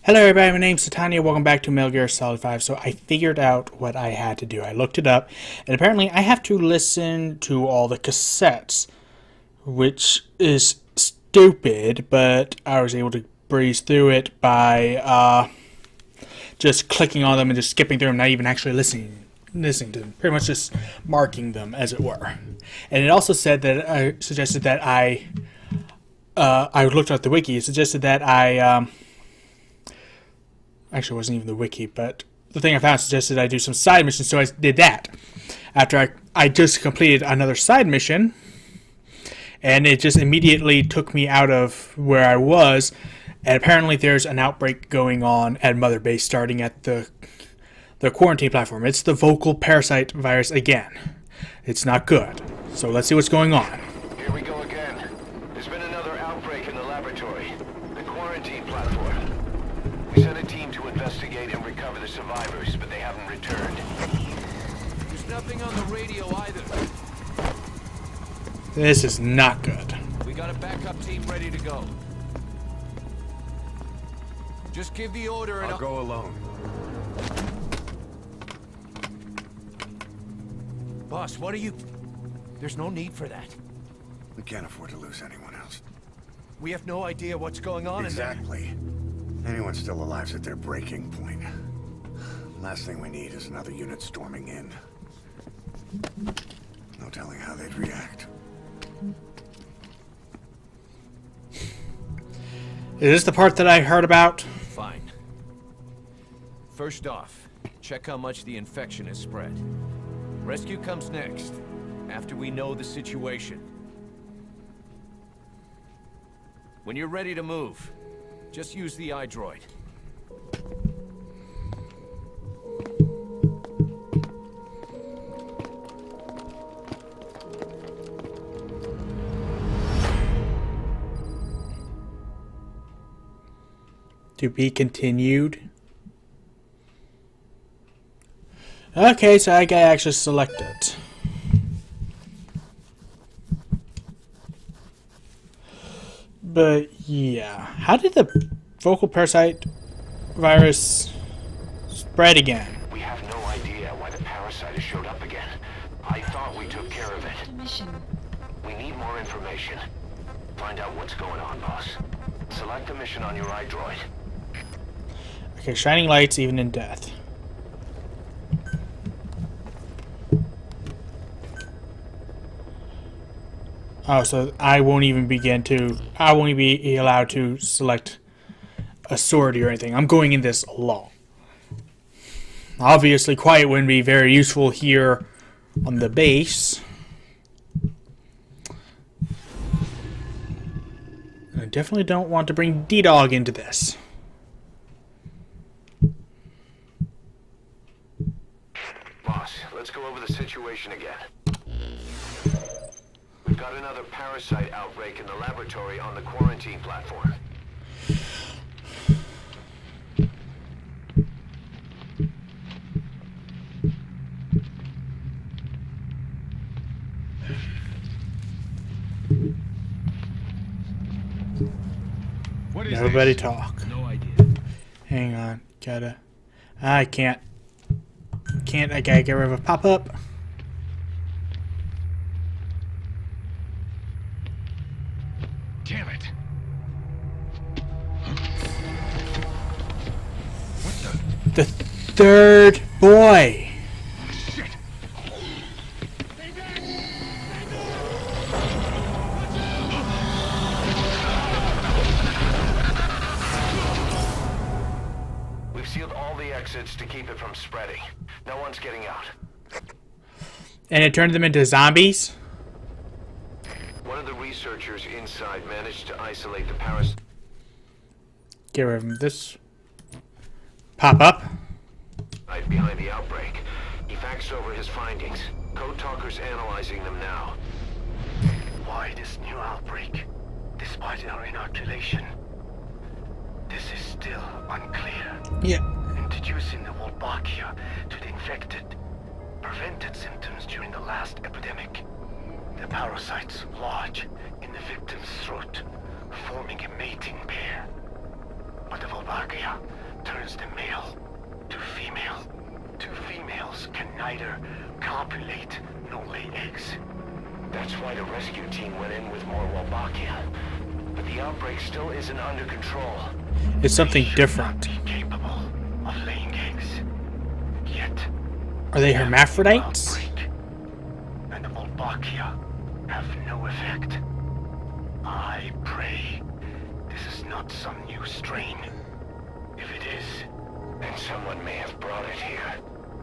Hello everybody, my name's Titania, welcome back to Metal Gear Solid 5. So I figured out what I had to do. I looked it up, and apparently I have to listen to all the cassettes, which is stupid, but I was able to breeze through it by just clicking on them and just skipping through them, not even actually listening to them. Pretty much just marking them, as it were. And it also said that suggested that I looked at the wiki, it suggested that actually, it wasn't even the wiki, but the thing I found suggested I do some side missions, so I did that. After I just completed another side mission, and it just immediately took me out of where I was, and apparently there's an outbreak going on at Mother Base starting at the quarantine platform. It's the vocal parasite virus again. It's not good. So let's see what's going on. Here we go again. There's been another outbreak in the laboratory, the quarantine platform. We sent a team to investigate and recover the survivors, but they haven't returned. There's nothing on the radio either. This is not good. We got a backup team ready to go. Just give the order and I'll go alone. Boss, what are you... There's no need for that. We can't afford to lose anyone else. We have no idea what's going on Exactly. Anyone still alive's at their breaking point. Last thing we need is another unit storming in. No telling how they'd react. Is this the part that I heard about? Fine. First off, check how much the infection has spread. Rescue comes next, after we know the situation. When you're ready to move, just use the iDroid. To be continued. Okay, so I can actually select it. But yeah, how did the vocal parasite virus spread again? We have no idea why the parasite has showed up again. I thought we took care of it. We need more information. Find out what's going on, boss. Select the mission on your iDroid. Okay, shining lights even in death. Oh, so I won't even be allowed to select a sword or anything. I'm going in this alone. Obviously, quiet wouldn't be very useful here on the base. I definitely don't want to bring D-Dog into this. Boss, let's go over the situation again. We've got another parasite outbreak in the laboratory on the quarantine platform. What is Nobody this? talk. No idea. Hang on, I can't, I gotta get rid of a pop-up. Damn it. What the? The third boy. Shit. We've sealed all the exits to keep it from spreading. No one's getting out. And it turned them into zombies? One of the researchers inside managed to isolate the parasite. Get rid of this. Pop up. Behind the outbreak. He faxed over his findings. Code Talker's analyzing them now. Why this new outbreak? Despite our inoculation. This is still unclear. Yeah. Introducing the Wolbachia to the infected prevented symptoms during the last epidemic. The parasites lodge in the victim's throat, forming a mating pair. but the Volvagia turns the male to female. Two females can neither copulate nor lay eggs. That's why the rescue team went in with more Wolbachia. But the outbreak still isn't under control. It's something They should different. not be capable of laying eggs. Yet, Are they hermaphrodites? outbreak, and the Wolbachia have no effect. I pray this is not some new strain. If it is, then someone may have brought it here.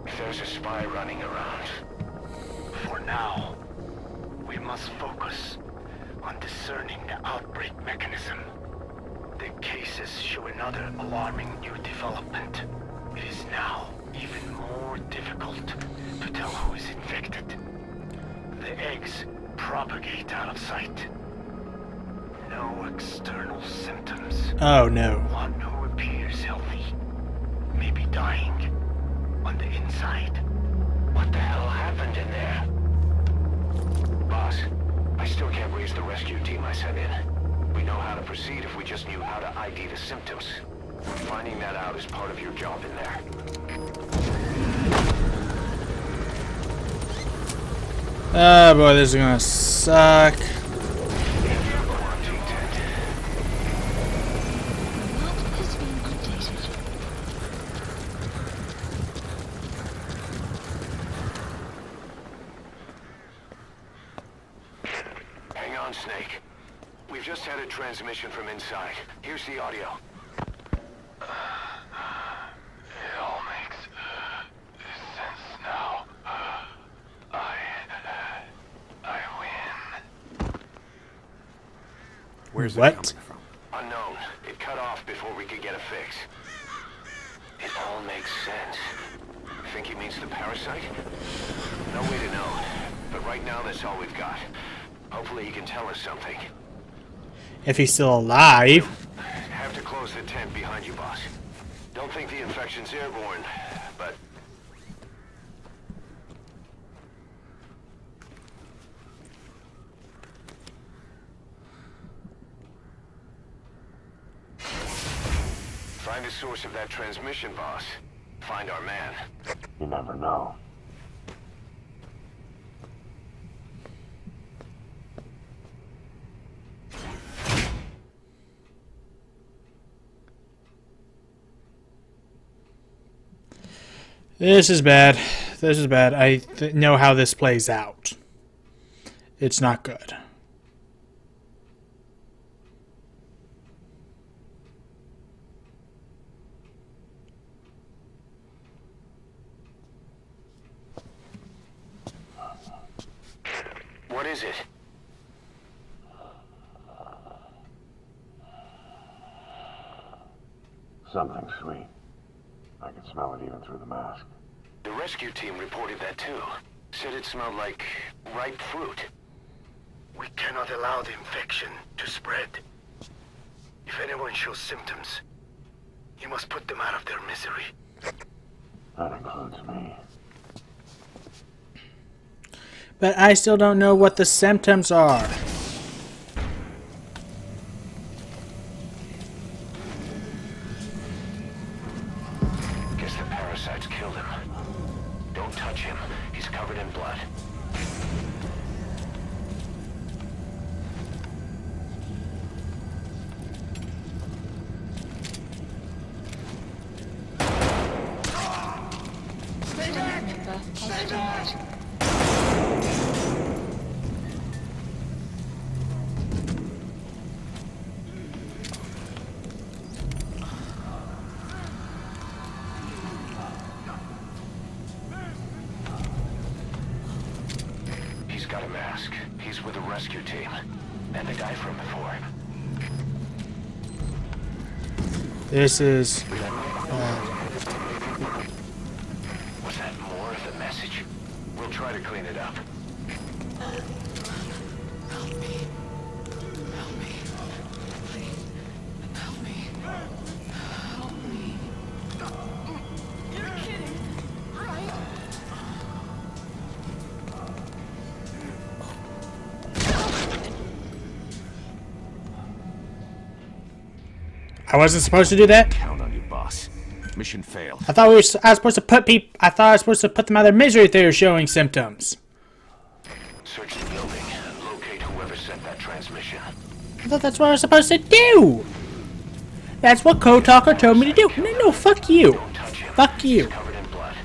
If there's a spy running around. For now, we must focus on discerning the outbreak mechanism. The cases show another alarming new development. It is now even more difficult to tell who is infected. The eggs propagate out of sight. No external symptoms. Oh no. One who appears healthy may be dying on the inside. What the hell happened in there? Boss, I still can't raise the rescue team I sent in. We know how to proceed if we just knew how to ID the symptoms. Finding that out is part of your job in there. Oh boy, this is gonna suck. Quarantine tent. Map has been updated. Hang on, Snake. We've just had a transmission from inside. Here's the audio. It all makes sense now. I win. Where's What? it coming from? Unknown. It cut off before we could get a fix. It all makes sense. Think he means the parasite? No way to know. But right now, that's all we've got. Hopefully he can tell us something. If he's still alive. Have to close the tent behind you, boss. Don't think the infection's airborne, but... Find the source of that transmission, boss. Find our man. You never know. This is bad. This is bad. I know how this plays out. It's not good. What is it? Something sweet. I can smell it even through the mask. The rescue team reported that too. Said it smelled like ripe fruit. We cannot allow the infection to spread. If anyone shows symptoms, you must put them out of their misery. That includes me. But I still don't know what the symptoms are. Guess the parasites killed him. Don't touch him. He's covered in blood. Member has died. He's got a mask. He's with the rescue team. And the guy from before. This is... Was that more of the message? We'll try to clean it up. Help me. Help me. Please. Help me. Help me. You're kidding, right? I wasn't supposed to do that? Count on you, boss. Mission failed. I thought I was supposed to put them out of their misery if they were showing symptoms. Search the building. Locate whoever sent that transmission. I thought that's what I was supposed to do. That's what Code Talker told me to do. No, fuck you. Don't touch him. Fuck you. He's covered in blood.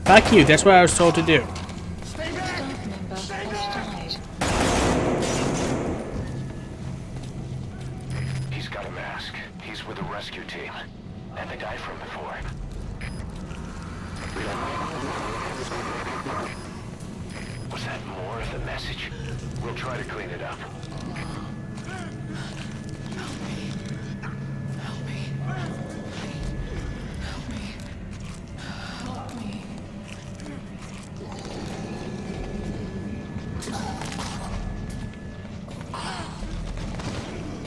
Fuck you. That's what I was told to do. Staff member has died. He's got a mask. He's with the rescue team. And the guy from before. Was that more of the message? We'll try to clean it up. Help me. Help me. Help me. Help me.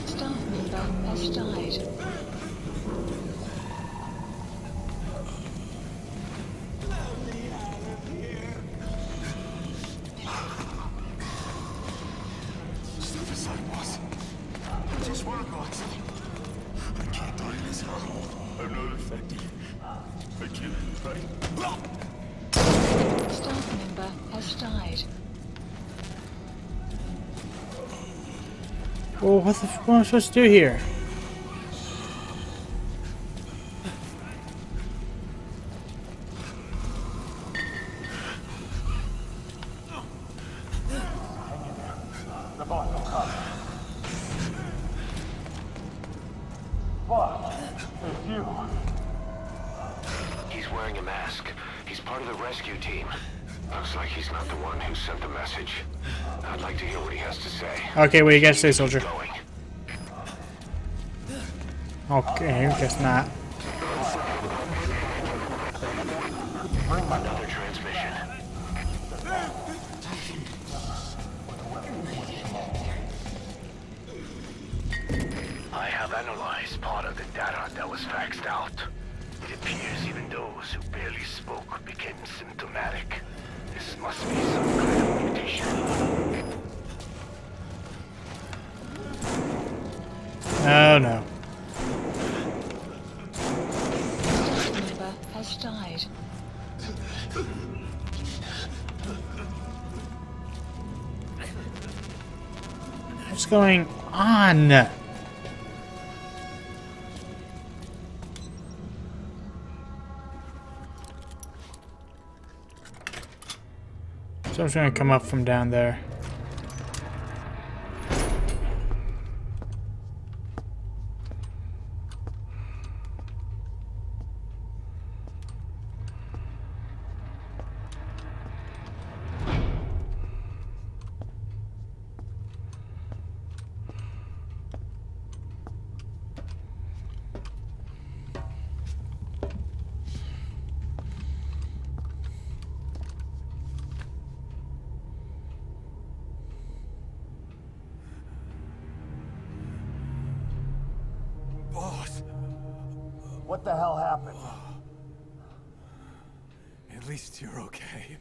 Staff member has died. Step aside, boss. I just want to go outside. I can't die in this hole. I'm not infected. I can't, right? Staff member has died. Well, what am I supposed to do here? The boss will come. Boss, it's you. He's wearing a mask. He's part of the rescue team. Looks like he's not the one who sent the message. I'd like to hear what he has to say. Okay, what do you got to say, soldier? Going. Okay, guess not. Another transmission. I have analyzed part of the data that was faxed out. It appears even those who barely spoke became symptomatic. This must be some kind of mutation. Oh no. Staff member has died. What's going on? Someone's gonna come up from down there. Boss, What the hell happened? at least you're okay.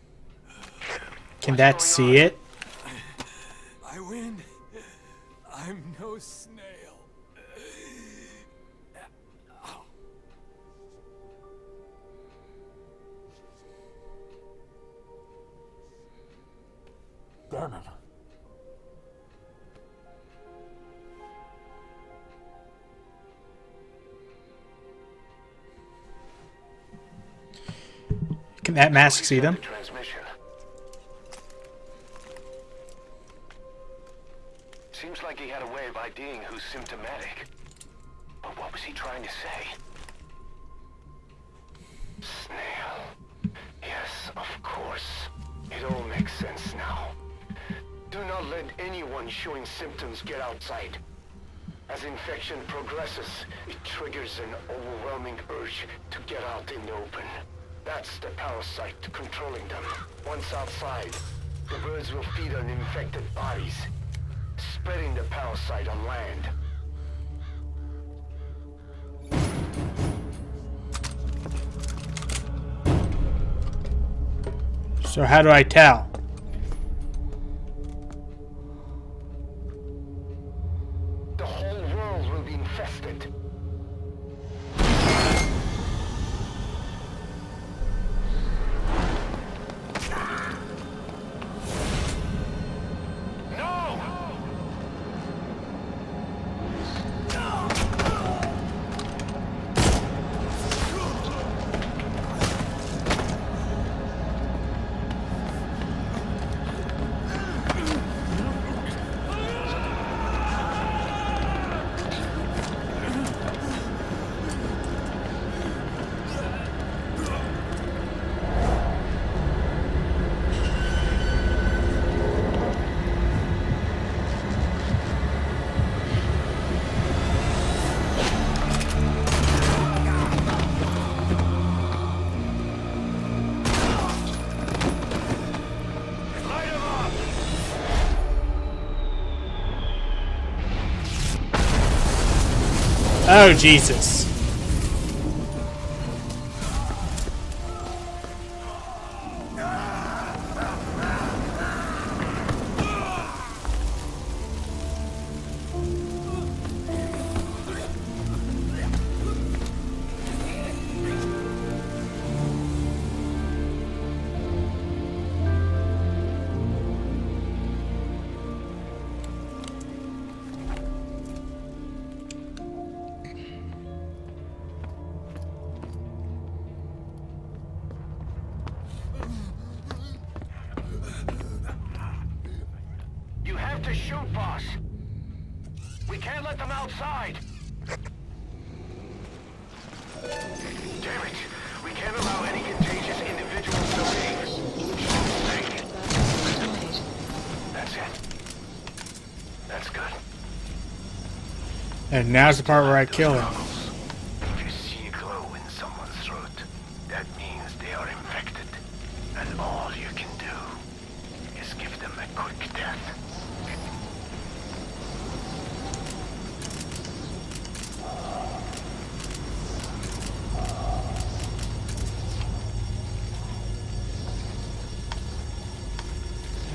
Can that see it? I win. I'm no snail. Damn it. Can that mask see them? The transmission. Seems like he had a way of IDing who's symptomatic. But what was he trying to say? Snail. Yes, of course. It all makes sense now. Do not let anyone showing symptoms get outside. As infection progresses, it triggers an overwhelming urge to get out in the open. That's the parasite controlling them. Once outside, the birds will feed on infected bodies, spreading the parasite on land. So how do I tell? infested. Oh, Jesus. You have to shoot, boss. We can't let them outside. Damn it. We can't allow any contagious individuals to leave. Snake. That's it. That's good. And now's the part where I kill him. If you see a glow in someone's throat, that means they are infected. And all you can do is give them a quick death.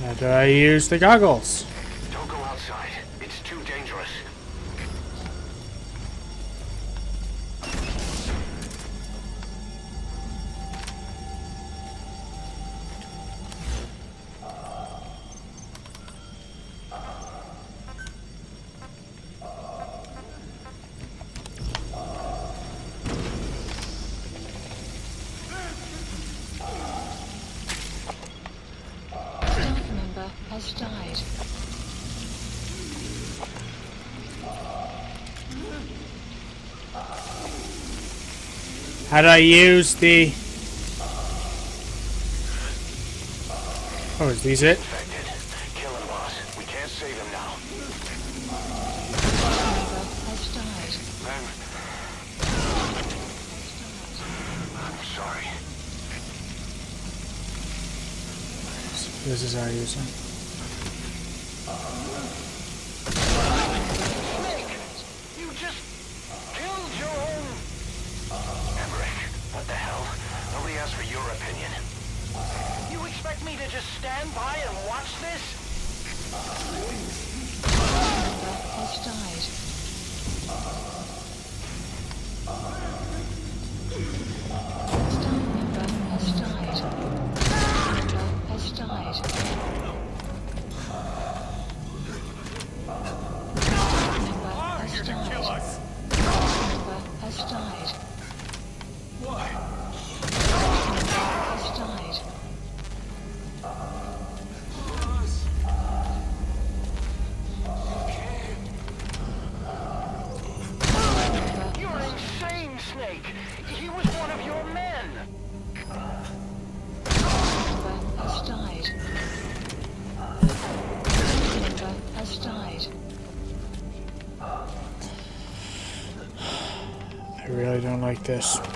How do I use the goggles? Don't go outside. It's too dangerous. Staff member has died. How do I use the... Oh, is these it? Infected. Kill him, boss. We can't save him now. Staff member has died. I'm sorry. This is how I use them. Snake! You just killed your own... Emmerich, what the hell? Nobody asked for your opinion. You expect me to just stand by and watch this? Staff member has died. Staff member has died. Staff member has died. Staff member has died. Staff member has died. Why? Staff member has died. Staff member You're insane, Snake! He was one of your men! member has died. Staff member has died. I really don't like this. Member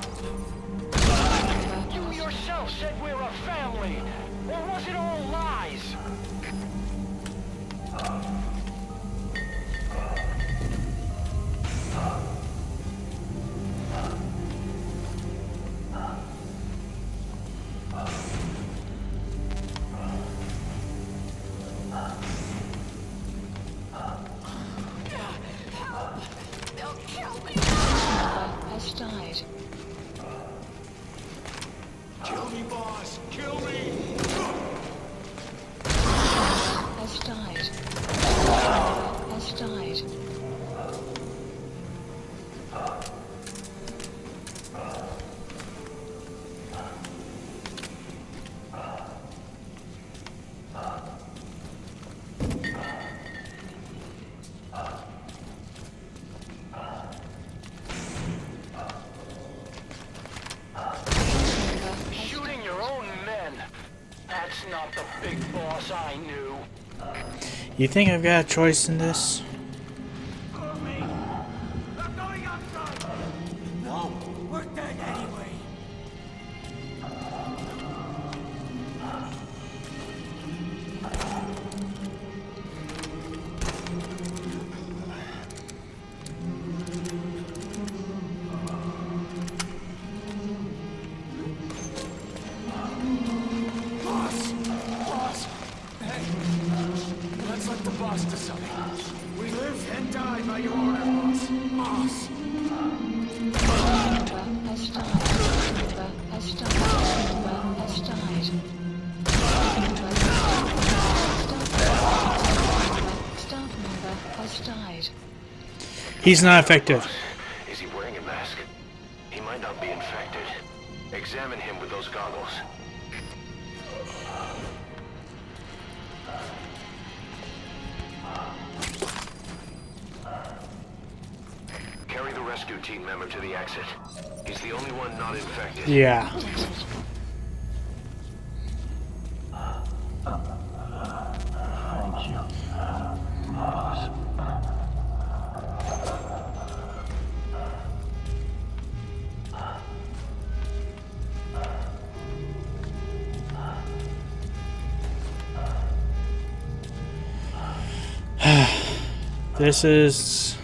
You has yourself said we're a family! Or was it all lies? Has died. Kill me, boss! Kill me! Has died. Has died. Shooting your own men. That's not the big boss I knew. You think I've got a choice in this? No, we're dead anyway. Boss! Hey! Let's let the boss decide. We live and die by your order, boss. Boss! Member has died. Member has died. Member has died. Member staff member has died. He's not effective. Is he wearing a mask? He might not be infected. Examine him with those goggles. Carry the rescue team member to the exit. He's the only one not infected. Yeah. Thank you, boss. This is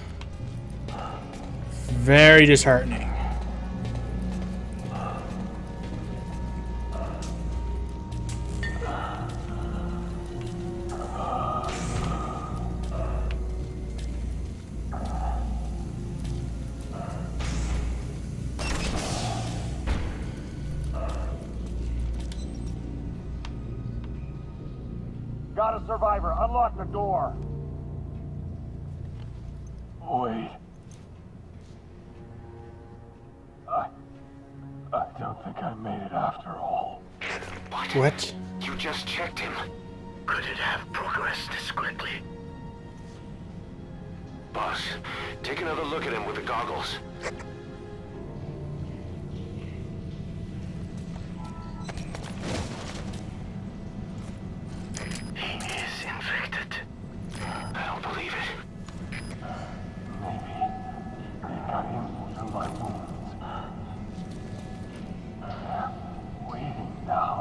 very disheartening. Got a survivor. Unlock the door. Wait. I don't think I made it after all. What? You just checked him. Could it have progressed this quickly? Boss, take another look at him with the goggles. He is infected. I don't believe it. Maybe they got in through my wounds. They're waiting now.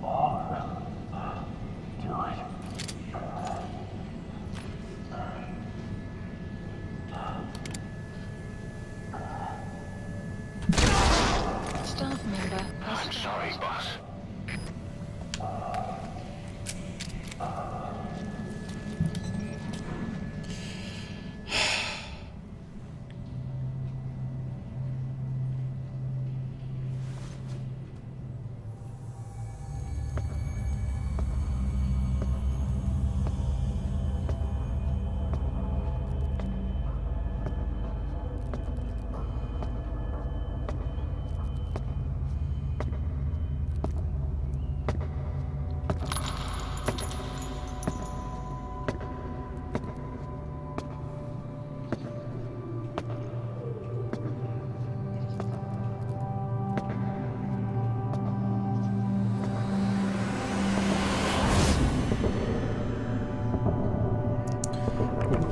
All of them. Do it. Staff member has I'm died. sorry, boss.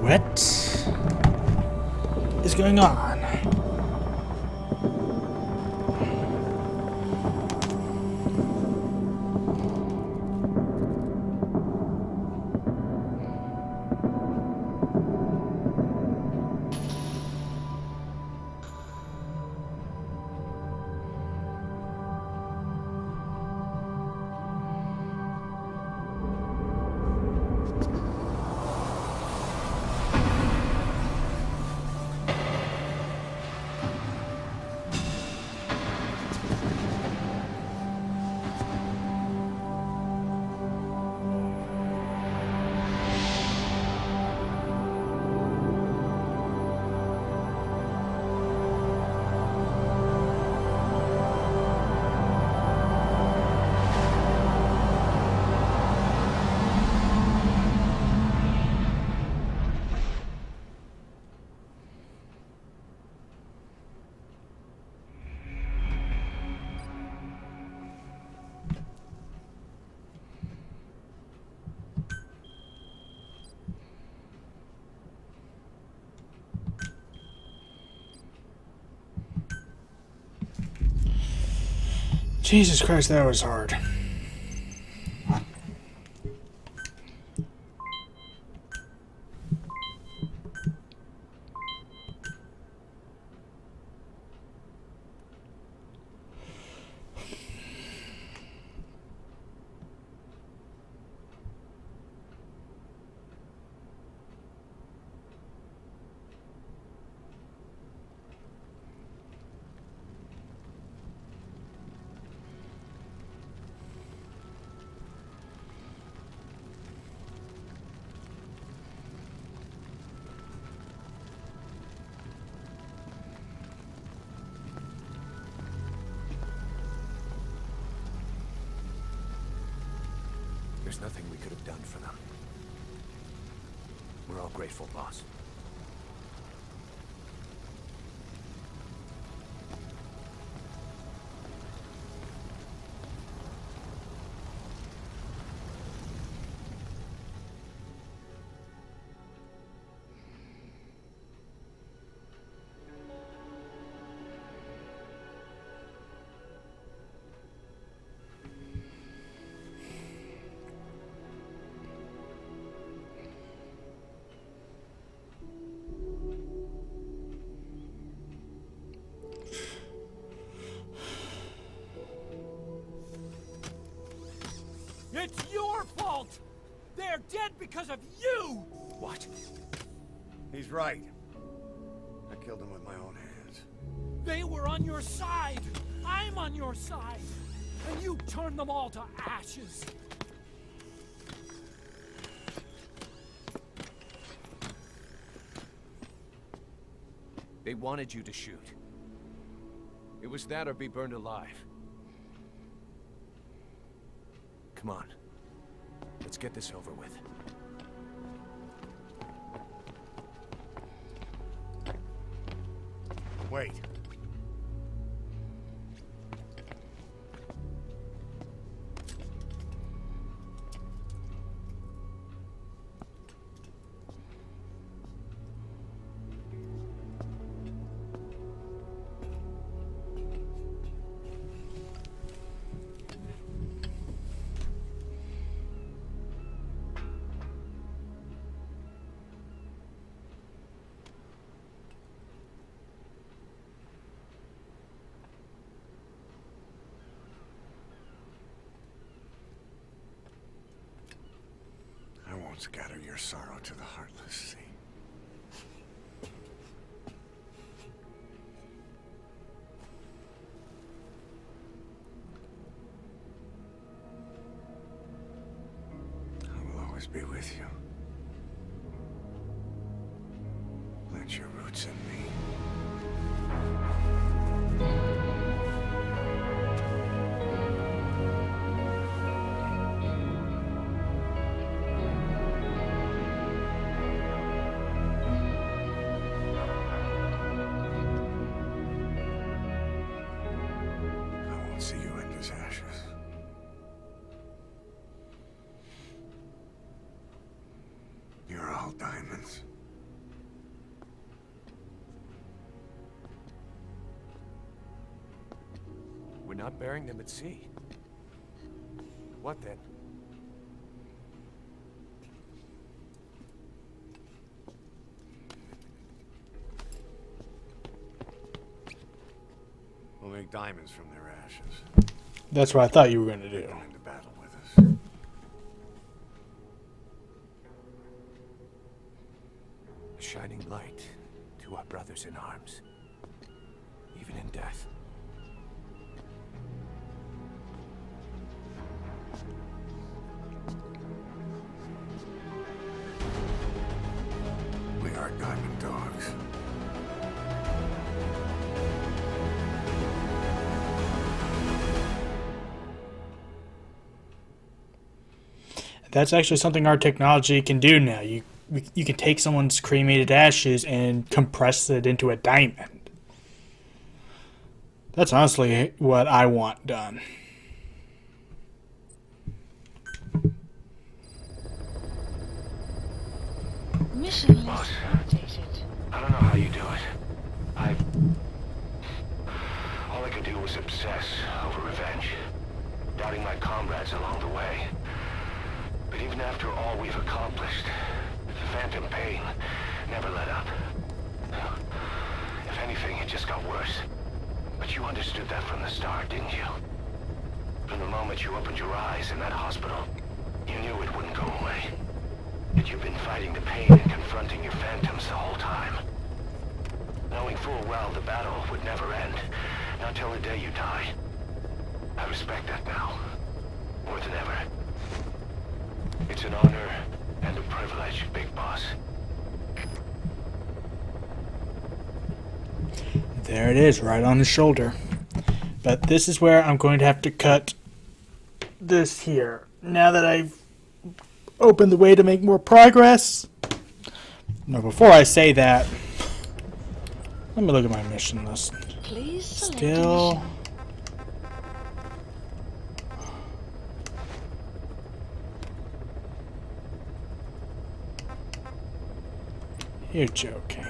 What is going on? Jesus Christ, that was hard. There's nothing we could have done for them. We're all grateful, boss. It's your fault! They're dead because of you! What? He's right. I killed him with my own hands. They were on your side! I'm on your side! And you turned them all to ashes! They wanted you to shoot. It was that or be burned alive. Come on. Let's get this over with. Wait. I won't scatter your sorrow to the heartless sea. I will always be with you. Plant your roots in me. I won't see you end as ashes. You're all diamonds. We're not burying them at sea. What then? We'll make diamonds from their ashes. That's what I thought you were going to do. Come into battle with us. A shining light to our brothers in arms. Even in death. We are diamond dogs. That's actually something our technology can do now. You can take someone's cremated ashes and compress it into a diamond. That's honestly what I want done. Mission list updated. I don't know how you do it. All I could do was obsess over revenge. doubting my comrades along the way. But even after all we've accomplished, the phantom pain never let up. If anything, it just got worse. But you understood that from the start, didn't you? From the moment you opened your eyes in that hospital, you knew it wouldn't go away. That you've been fighting the pain and confronting your phantoms the whole time. Knowing full well the battle would never end, not till the day you die. I respect that now, more than ever. It's an honor and a privilege, Big Boss. There it is, right on his shoulder. But this is where I'm going to have to cut this here. Now that I've opened the way to make more progress. No, before I say that, let me look at my mission list. Please select a Still... mission. You're joking.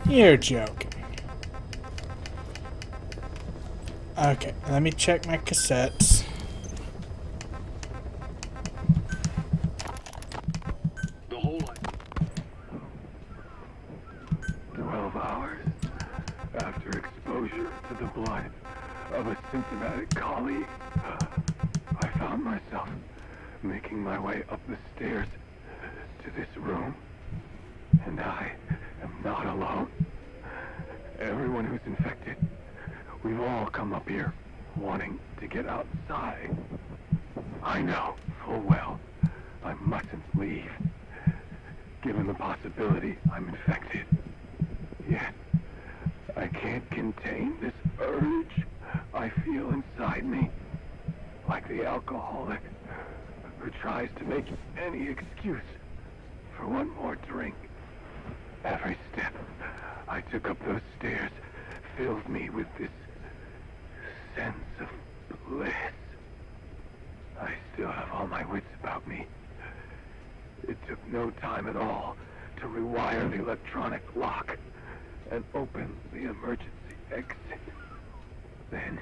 You're joking. Okay, let me check my cassettes. The whole 12 hours after exposure to the blood of a symptomatic colleague, I found myself making my way up the stairs to this room. And I am not alone. Everyone who's infected, we've all come up here wanting to get outside. I know full well I mustn't leave, given the possibility I'm infected. Yet, I can't contain this urge I feel inside me, like the alcoholic who tries to make any excuse for one more drink. Every step I took up those stairs filled me with this sense of bliss. I still have all my wits about me. It took no time at all to rewire the electronic lock and open the emergency exit. Then,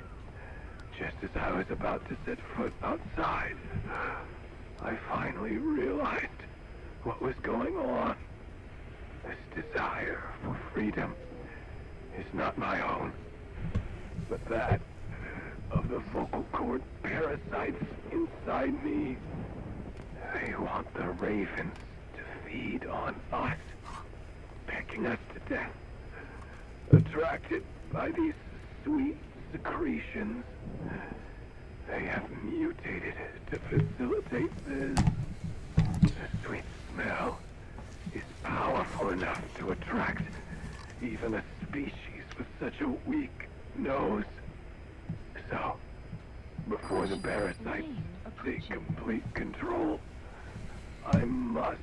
just as I was about to set foot outside, I finally realized what was going on. This desire for freedom is not my own, but that of the vocal cord parasites inside me. They want the ravens to feed on us, pecking us to death, attracted by these sweet secretions. They have mutated to facilitate this. The sweet smell is powerful enough to attract even a species with such a weak nose. So, before the parasites take complete control, I must.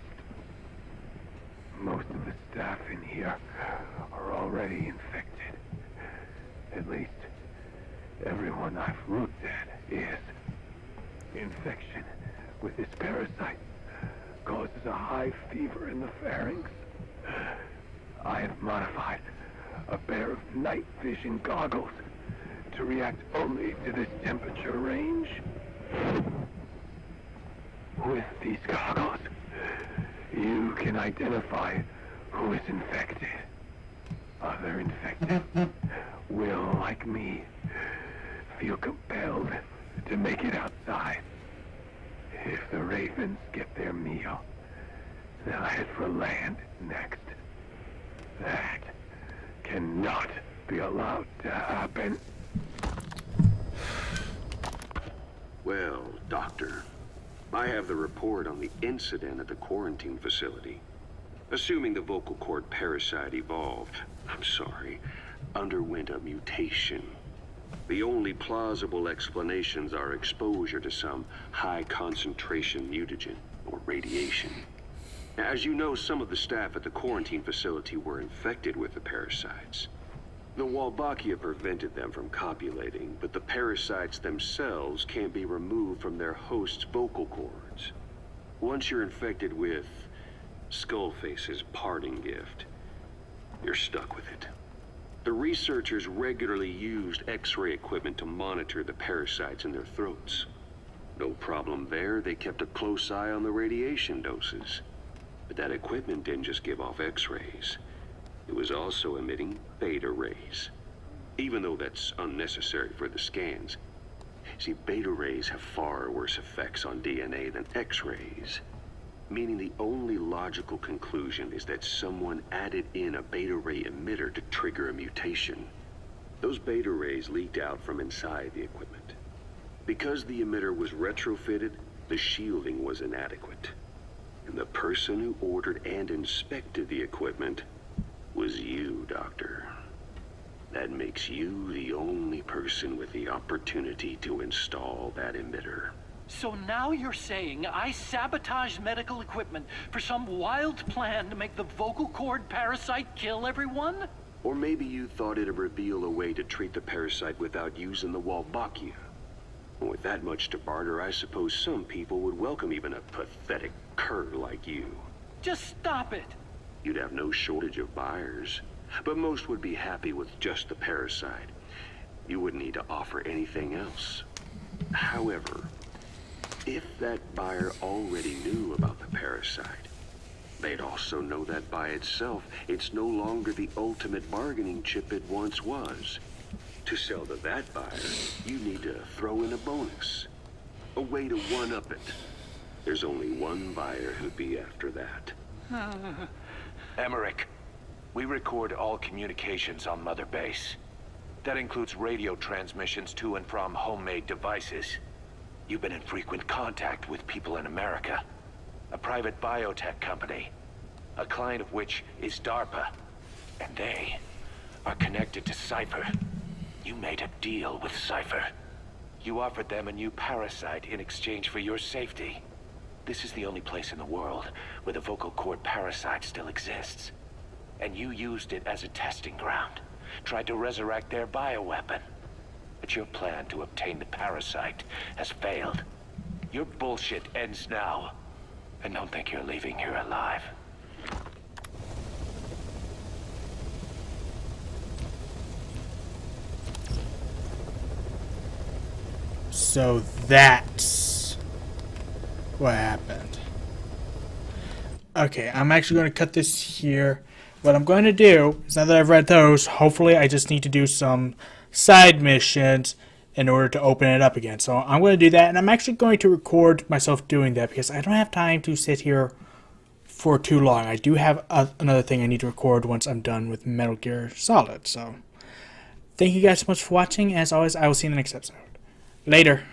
Most of the staff in here are already infected. At least, everyone I've looked at is. Infection with this parasite causes a high fever in the pharynx. I have modified a pair of night vision goggles to react only to this temperature range. With these goggles, you can identify who is infected. Other infected will, like me, feel compelled to make it outside. If the ravens get their meal, they'll head for land next. That cannot be allowed to happen. Well, Doctor, I have the report on the incident at the quarantine facility. Assuming the vocal cord parasite underwent a mutation. The only plausible explanations are exposure to some high-concentration mutagen, or radiation. As you know, some of the staff at the quarantine facility were infected with the parasites. The Wolbachia prevented them from copulating, but the parasites themselves can't be removed from their host's vocal cords. Once you're infected with Skullface's parting gift, you're stuck with it. The researchers regularly used X-ray equipment to monitor the parasites in their throats. No problem there, they kept a close eye on the radiation doses. But that equipment didn't just give off X-rays. It was also emitting beta rays. Even though that's unnecessary for the scans. See, beta rays have far worse effects on DNA than X-rays. Meaning the only logical conclusion is that someone added in a beta ray emitter to trigger a mutation. Those beta rays leaked out from inside the equipment. Because the emitter was retrofitted, the shielding was inadequate. And the person who ordered and inspected the equipment was you, Doctor. That makes you the only person with the opportunity to install that emitter. So now you're saying I sabotaged medical equipment for some wild plan to make the vocal cord parasite kill everyone? Or maybe you thought it'd reveal a way to treat the parasite without using the Wolbachia. With that much to barter, I suppose some people would welcome even a pathetic cur like you. Just stop it! You'd have no shortage of buyers, but most would be happy with just the parasite. You wouldn't need to offer anything else. However, if that buyer already knew about the parasite, they'd also know that by itself, it's no longer the ultimate bargaining chip it once was. To sell to that buyer, you need to throw in a bonus. A way to one-up it. There's only one buyer who'd be after that. Emmerich, we record all communications on Mother Base. That includes radio transmissions to and from homemade devices. You've been in frequent contact with people in America. A private biotech company, a client of which is DARPA. And they are connected to Cypher. You made a deal with Cypher. You offered them a new parasite in exchange for your safety. This is the only place in the world where the vocal cord parasite still exists. And you used it as a testing ground. Tried to resurrect their bioweapon. But your plan to obtain the parasite has failed. Your bullshit ends now. And don't think you're leaving here alive. So that's what happened. Okay, I'm actually going to cut this here. What I'm going to do is, now that I've read those, hopefully I just need to do some side missions in order to open it up again. So I'm going to do that, and I'm actually going to record myself doing that because I don't have time to sit here for too long. I do have another thing I need to record once I'm done with Metal Gear Solid. So thank you guys so much for watching. As always, I will see you in the next episode. Later.